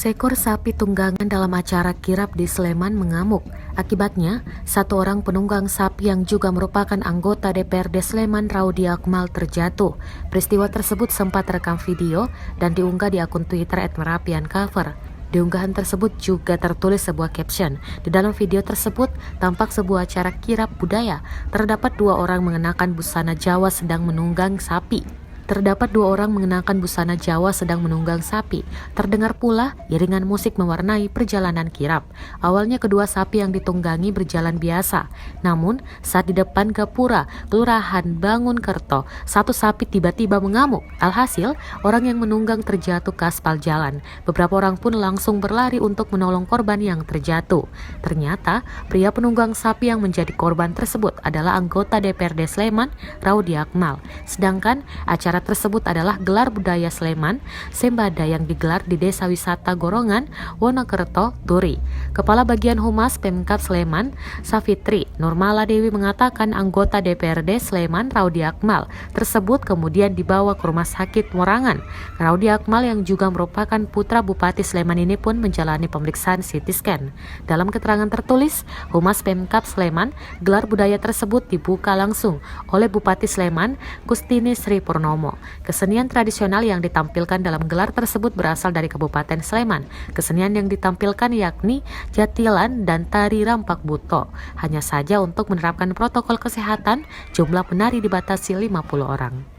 Seekor sapi tunggangan dalam acara kirap di Sleman mengamuk. Akibatnya, satu orang penunggang sapi yang juga merupakan anggota DPRD Sleman, Raudi Akmal, terjatuh. Peristiwa tersebut sempat terekam video dan diunggah di akun Twitter @merapiancover. Di unggahan tersebut juga tertulis sebuah caption. Di dalam video tersebut tampak sebuah acara kirap budaya. Terdapat dua orang mengenakan busana Jawa sedang menunggang sapi. Terdengar pula iringan musik mewarnai perjalanan kirap. Awalnya kedua sapi yang ditunggangi berjalan biasa. Namun saat di depan Gapura, Kelurahan Bangunkerto, satu sapi tiba-tiba mengamuk. Alhasil, orang yang menunggang terjatuh ke aspal jalan. Beberapa orang pun langsung berlari untuk menolong korban yang terjatuh. Ternyata, pria penunggang sapi yang menjadi korban tersebut adalah anggota DPRD Sleman, Raudi Akmal. Sedangkan acara tersebut adalah gelar budaya Sleman Sembada yang digelar di Desa Wisata Gorongan, Wonokerto, Turi. Kepala Bagian Humas Pemkab Sleman, Safitri Nurmala Dewi mengatakan anggota DPRD Sleman, Raudi Akmal tersebut kemudian dibawa ke Rumah Sakit Morangan. Raudi Akmal yang juga merupakan putra Bupati Sleman ini pun menjalani pemeriksaan CT scan. Dalam keterangan tertulis, Humas Pemkab Sleman, gelar budaya tersebut dibuka langsung oleh Bupati Sleman, Kustini Sri Purnomo. Kesenian tradisional yang ditampilkan dalam gelar tersebut berasal dari Kabupaten Sleman. Kesenian yang ditampilkan yakni jatilan dan tari rampak buto. Hanya saja untuk menerapkan protokol kesehatan, jumlah penari dibatasi 50 orang.